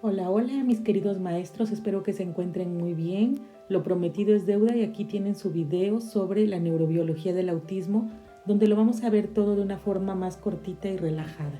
Hola, hola mis queridos maestros, espero que se encuentren muy bien. Lo prometido es deuda y aquí tienen su video sobre la neurobiología del autismo, donde lo vamos a ver todo de una forma más cortita y relajada.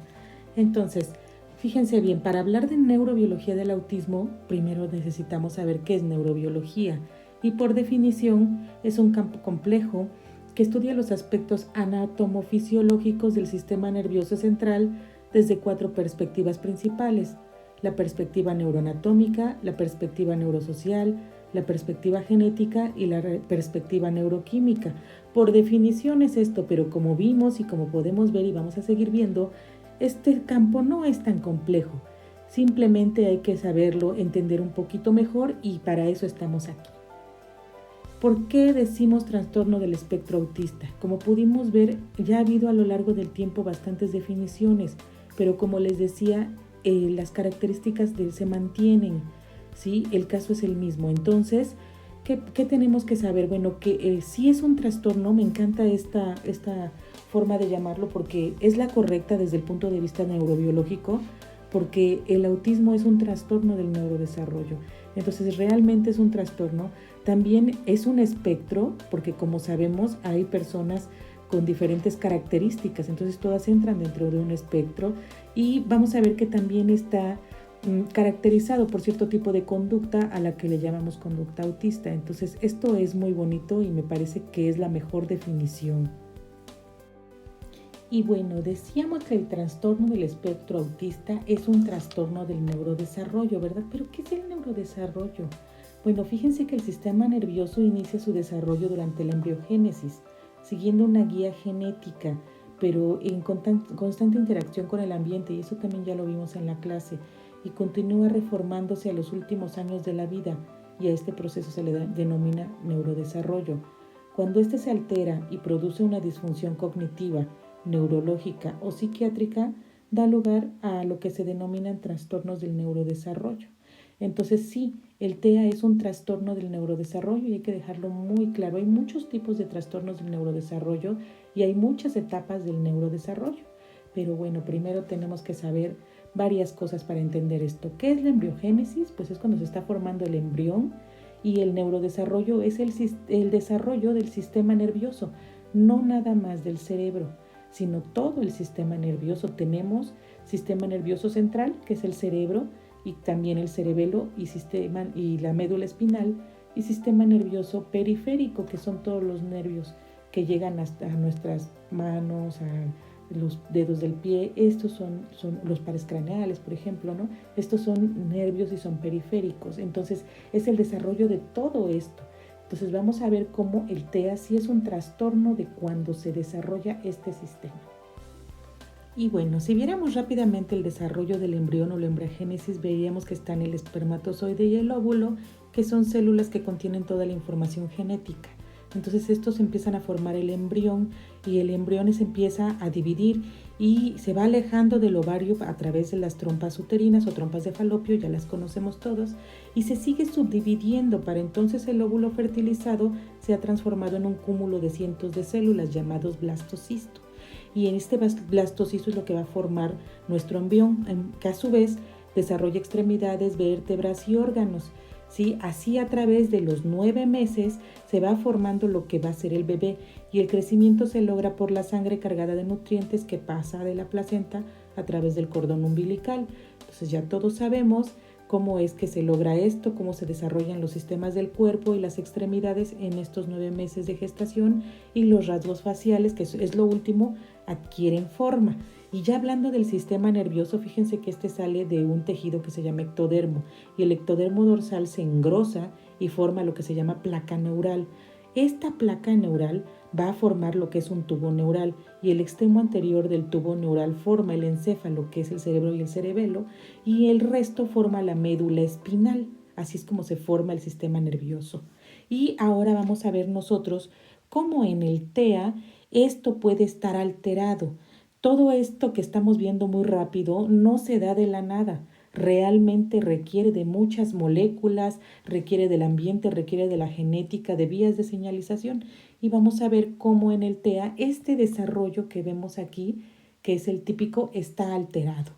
Entonces, fíjense bien, para hablar de neurobiología del autismo, primero necesitamos saber qué es neurobiología y por definición es un campo complejo que estudia los aspectos anatomofisiológicos del sistema nervioso central desde 4 perspectivas principales: la perspectiva neuroanatómica, la perspectiva neurosocial, la perspectiva genética y la perspectiva neuroquímica. Por definición es esto, pero como vimos y como podemos ver y vamos a seguir viendo, este campo no es tan complejo. Simplemente hay que saberlo, entender un poquito mejor y para eso estamos aquí. ¿Por qué decimos trastorno del espectro autista? Como pudimos ver, ya ha habido a lo largo del tiempo bastantes definiciones, pero como les decía, las características se mantienen, ¿sí? El caso es el mismo. Entonces, ¿qué tenemos que saber? Bueno, que sí es un trastorno, me encanta esta forma de llamarlo porque es la correcta desde el punto de vista neurobiológico, porque el autismo es un trastorno del neurodesarrollo. Entonces, realmente es un trastorno. También es un espectro, porque como sabemos hay personas con diferentes características, entonces todas entran dentro de un espectro y vamos a ver que también está caracterizado por cierto tipo de conducta a la que le llamamos conducta autista. Entonces esto es muy bonito y me parece que es la mejor definición. Y bueno, decíamos que el trastorno del espectro autista es un trastorno del neurodesarrollo, ¿verdad? Pero ¿qué es el neurodesarrollo? Bueno, fíjense que el sistema nervioso inicia su desarrollo durante la embriogénesis, siguiendo una guía genética, pero en constante interacción con el ambiente, y eso también ya lo vimos en la clase, y continúa reformándose a los últimos años de la vida, y a este proceso se le denomina neurodesarrollo. Cuando éste se altera y produce una disfunción cognitiva, neurológica o psiquiátrica, da lugar a lo que se denominan trastornos del neurodesarrollo. Entonces sí, el TEA es un trastorno del neurodesarrollo y hay que dejarlo muy claro. Hay muchos tipos de trastornos del neurodesarrollo y hay muchas etapas del neurodesarrollo. Pero bueno, primero tenemos que saber varias cosas para entender esto. ¿Qué es la embriogénesis? Pues es cuando se está formando el embrión, y el neurodesarrollo es el desarrollo del sistema nervioso, no nada más del cerebro, sino todo el sistema nervioso. Tenemos sistema nervioso central, que es el cerebro, y también el cerebelo y la médula espinal, y sistema nervioso periférico, que son todos los nervios que llegan hasta nuestras manos, a los dedos del pie. Estos son los pares craneales, por ejemplo, ¿no? Estos son nervios y son periféricos. Entonces, es el desarrollo de todo esto. Entonces vamos a ver cómo el TEA sí es un trastorno de cuando se desarrolla este sistema. Y bueno, si viéramos rápidamente el desarrollo del embrión o la embriogénesis, veríamos que están el espermatozoide y el óvulo, que son células que contienen toda la información genética. Entonces estos empiezan a formar el embrión y el embrión se empieza a dividir y se va alejando del ovario a través de las trompas uterinas o trompas de falopio, ya las conocemos todos, y se sigue subdividiendo para entonces el óvulo fertilizado se ha transformado en un cúmulo de cientos de células llamados blastocisto. Y en este blastocisto es lo que va a formar nuestro embrión, que a su vez desarrolla extremidades, vértebras y órganos. ¿Sí? Así a través de los 9 meses se va formando lo que va a ser el bebé, y el crecimiento se logra por la sangre cargada de nutrientes que pasa de la placenta a través del cordón umbilical. Entonces ya todos sabemos cómo es que se logra esto, cómo se desarrollan los sistemas del cuerpo y las extremidades en estos 9 meses de gestación, y los rasgos faciales, que es lo último, adquieren forma. Y ya hablando del sistema nervioso, fíjense que este sale de un tejido que se llama ectodermo, y el ectodermo dorsal se engrosa y forma lo que se llama placa neural. Esta placa neural va a formar lo que es un tubo neural, y el extremo anterior del tubo neural forma el encéfalo, que es el cerebro y el cerebelo, y el resto forma la médula espinal. Así es como se forma el sistema nervioso. Y ahora vamos a ver nosotros cómo en el TEA esto puede estar alterado. Todo esto que estamos viendo muy rápido no se da de la nada. Realmente requiere de muchas moléculas, requiere del ambiente, requiere de la genética, de vías de señalización. Y vamos a ver cómo en el TEA este desarrollo que vemos aquí, que es el típico, está alterado.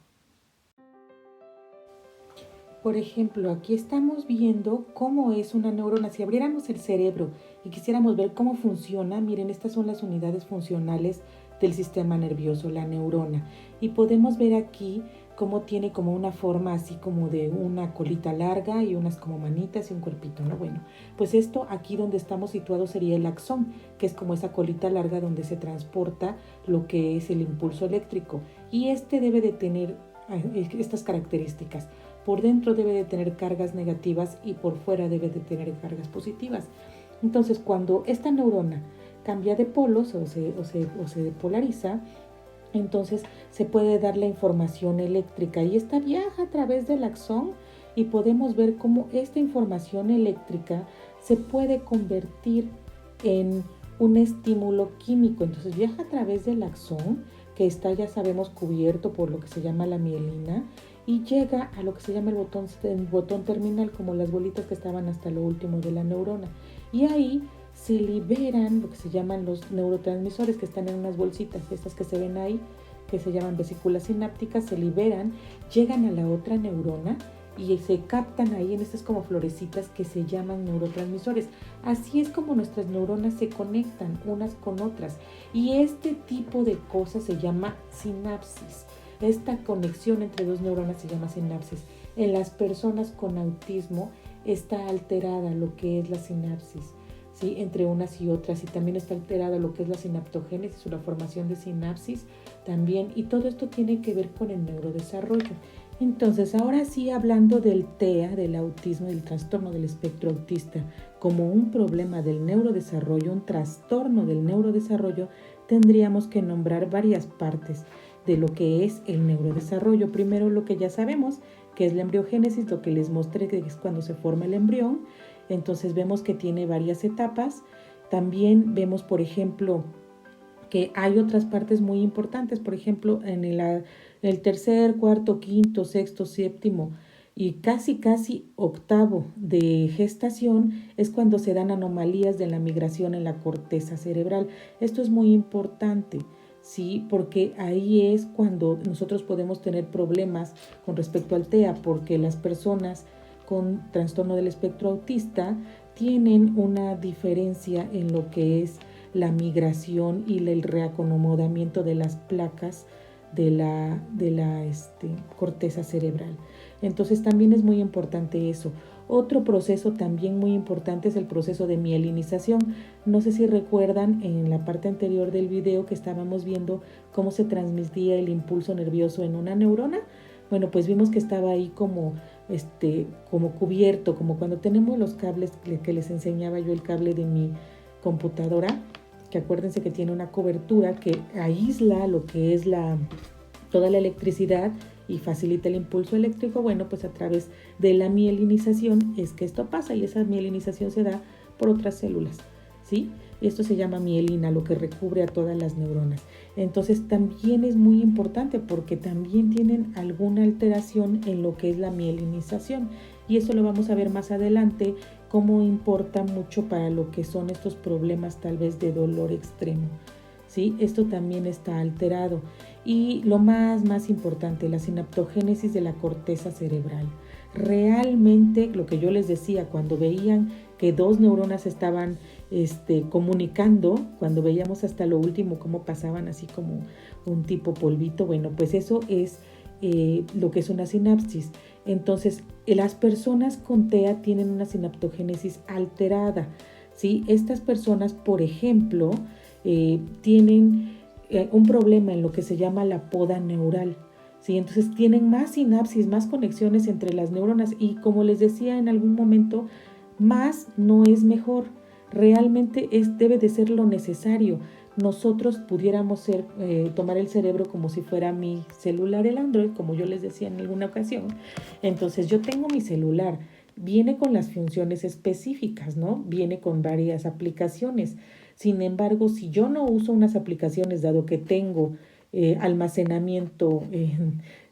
Por ejemplo, aquí estamos viendo cómo es una neurona. Si abriéramos el cerebro y quisiéramos ver cómo funciona, miren, estas son las unidades funcionales del sistema nervioso, la neurona. Y podemos ver aquí cómo tiene como una forma así como de una colita larga y unas como manitas y un cuerpito, ¿no? Bueno, pues esto aquí donde estamos situados sería el axón, que es como esa colita larga donde se transporta lo que es el impulso eléctrico. Y este debe de tener estas características. Por dentro debe de tener cargas negativas y por fuera debe de tener cargas positivas. Entonces, cuando esta neurona cambia de polos o se polariza, entonces se puede dar la información eléctrica y esta viaja a través del axón y podemos ver cómo esta información eléctrica se puede convertir en un estímulo químico. Entonces viaja a través del axón, que está, ya sabemos, cubierto por lo que se llama la mielina, y llega a lo que se llama el botón terminal, como las bolitas que estaban hasta lo último de la neurona. Y ahí se liberan lo que se llaman los neurotransmisores, que están en unas bolsitas, estas que se ven ahí, que se llaman vesículas sinápticas, se liberan, llegan a la otra neurona y se captan ahí en estas como florecitas que se llaman neurotransmisores. Así es como nuestras neuronas se conectan unas con otras. Y este tipo de cosas se llama sinapsis. Esta conexión entre dos neuronas se llama sinapsis. En las personas con autismo está alterada lo que es la sinapsis, ¿sí? Entre unas y otras, y también está alterada lo que es la sinaptogénesis o la formación de sinapsis también, y todo esto tiene que ver con el neurodesarrollo. Entonces, ahora sí, hablando del TEA, del autismo y del trastorno del espectro autista, como un problema del neurodesarrollo, un trastorno del neurodesarrollo, tendríamos que nombrar varias partes de lo que es el neurodesarrollo. Primero, lo que ya sabemos, que es la embriogénesis, lo que les mostré, que es cuando se forma el embrión. Entonces vemos que tiene varias etapas. También vemos, por ejemplo, que hay otras partes muy importantes, por ejemplo, en el tercer, cuarto, quinto, sexto, séptimo y casi octavo de gestación es cuando se dan anomalías de la migración en la corteza cerebral. Esto es muy importante, ¿sí? Porque ahí es cuando nosotros podemos tener problemas con respecto al TEA, porque las personas con trastorno del espectro autista tienen una diferencia en lo que es la migración y el reacomodamiento de las placas de la corteza cerebral. Entonces también es muy importante eso. Otro proceso también muy importante es el proceso de mielinización. No sé si recuerdan en la parte anterior del video que estábamos viendo cómo se transmitía el impulso nervioso en una neurona. Bueno, pues vimos que estaba ahí como cubierto, como cuando tenemos los cables que les enseñaba yo, el cable de mi computadora, que acuérdense que tiene una cobertura que aísla lo que es toda la electricidad y facilita el impulso eléctrico. Bueno, pues a través de la mielinización es que esto pasa, y esa mielinización se da por otras células, ¿sí? Esto se llama mielina, lo que recubre a todas las neuronas. Entonces también es muy importante porque también tienen alguna alteración en lo que es la mielinización, y eso lo vamos a ver más adelante, cómo importa mucho para lo que son estos problemas tal vez de dolor extremo, ¿sí? Esto también está alterado. Y lo más importante, la sinaptogénesis de la corteza cerebral. Realmente lo que yo les decía, cuando veían que dos neuronas estaban comunicando, cuando veíamos hasta lo último cómo pasaban así como un tipo polvito, bueno, pues eso es lo que es una sinapsis. Entonces, las personas con TEA tienen una sinaptogénesis alterada, ¿sí? Estas personas, por ejemplo, tienen un problema en lo que se llama la poda neural, ¿sí? Entonces tienen más sinapsis, más conexiones entre las neuronas, y como les decía en algún momento, más no es mejor. Realmente debe de ser lo necesario. Nosotros pudiéramos tomar el cerebro como si fuera mi celular, el Android, como yo les decía en alguna ocasión. Entonces yo tengo mi celular, viene con las funciones específicas, ¿no? Viene con varias aplicaciones. Sin embargo, si yo no uso unas aplicaciones, dado que tengo almacenamiento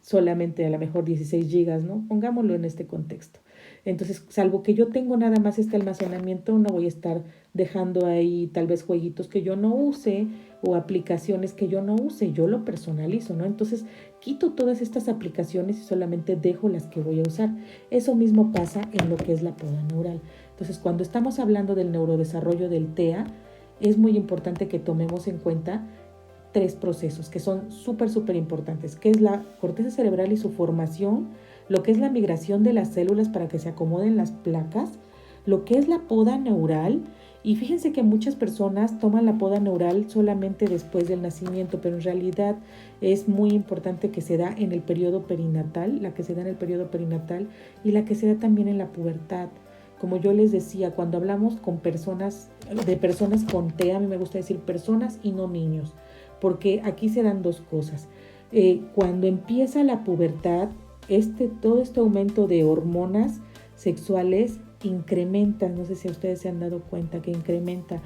solamente a lo mejor 16 gigas, ¿no? Pongámoslo en este contexto. Entonces, salvo que yo tengo nada más este almacenamiento, no voy a estar dejando ahí tal vez jueguitos que yo no use o aplicaciones que yo no use, yo lo personalizo, ¿no? Entonces, quito todas estas aplicaciones y solamente dejo las que voy a usar. Eso mismo pasa en lo que es la poda neural. Entonces, cuando estamos hablando del neurodesarrollo del TEA, es muy importante que tomemos en cuenta tres procesos que son súper importantes, que es la corteza cerebral y su formación, lo que es la migración de las células para que se acomoden las placas, lo que es la poda neural. Y fíjense que muchas personas toman la poda neural solamente después del nacimiento, pero en realidad es muy importante que se da en el periodo perinatal, la que se da en el periodo perinatal y la que se da también en la pubertad. Como yo les decía, cuando hablamos con personas, de personas con TEA, a mí me gusta decir personas y no niños, porque aquí se dan dos cosas. Cuando empieza la pubertad, todo este aumento de hormonas sexuales incrementa, no sé si ustedes se han dado cuenta que incrementa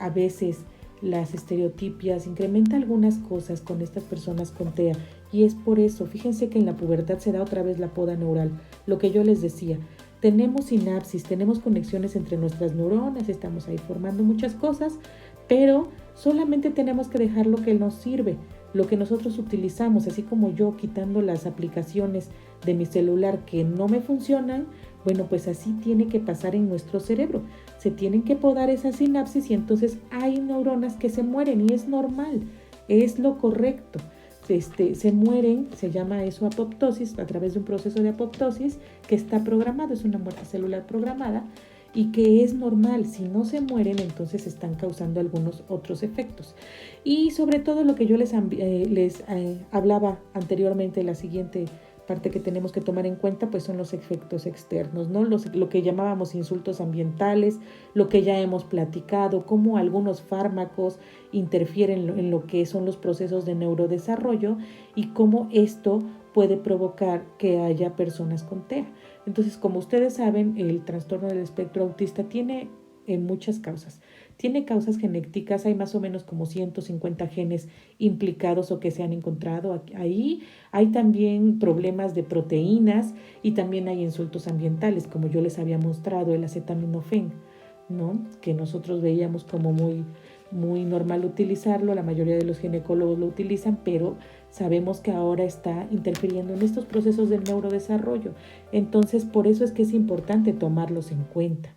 a veces las estereotipias, incrementa algunas cosas con estas personas con TEA. Y es por eso, fíjense que en la pubertad se da otra vez la poda neural, lo que yo les decía. Tenemos sinapsis, tenemos conexiones entre nuestras neuronas, estamos ahí formando muchas cosas, pero solamente tenemos que dejar lo que nos sirve, lo que nosotros utilizamos, así como yo quitando las aplicaciones de mi celular que no me funcionan. Bueno, pues así tiene que pasar en nuestro cerebro. Se tienen que podar esas sinapsis y entonces hay neuronas que se mueren y es normal, es lo correcto. Se mueren, se llama eso apoptosis, a través de un proceso de apoptosis que está programado, es una muerte celular programada y que es normal. Si no se mueren, entonces están causando algunos otros efectos. Y sobre todo lo que yo les hablaba anteriormente, la siguiente parte que tenemos que tomar en cuenta, pues son los efectos externos, ¿no? Lo que llamábamos insultos ambientales, lo que ya hemos platicado, cómo algunos fármacos interfieren en lo que son los procesos de neurodesarrollo y cómo esto puede provocar que haya personas con TEA. Entonces, como ustedes saben, el trastorno del espectro autista tiene muchas causas. Tiene causas genéticas, hay más o menos como 150 genes implicados o que se han encontrado ahí. Hay también problemas de proteínas y también hay insultos ambientales, como yo les había mostrado, el acetaminofén, ¿no? Que nosotros veíamos como muy normal utilizarlo, la mayoría de los ginecólogos lo utilizan, pero sabemos que ahora está interfiriendo en estos procesos del neurodesarrollo. Entonces, por eso es que es importante tomarlos en cuenta.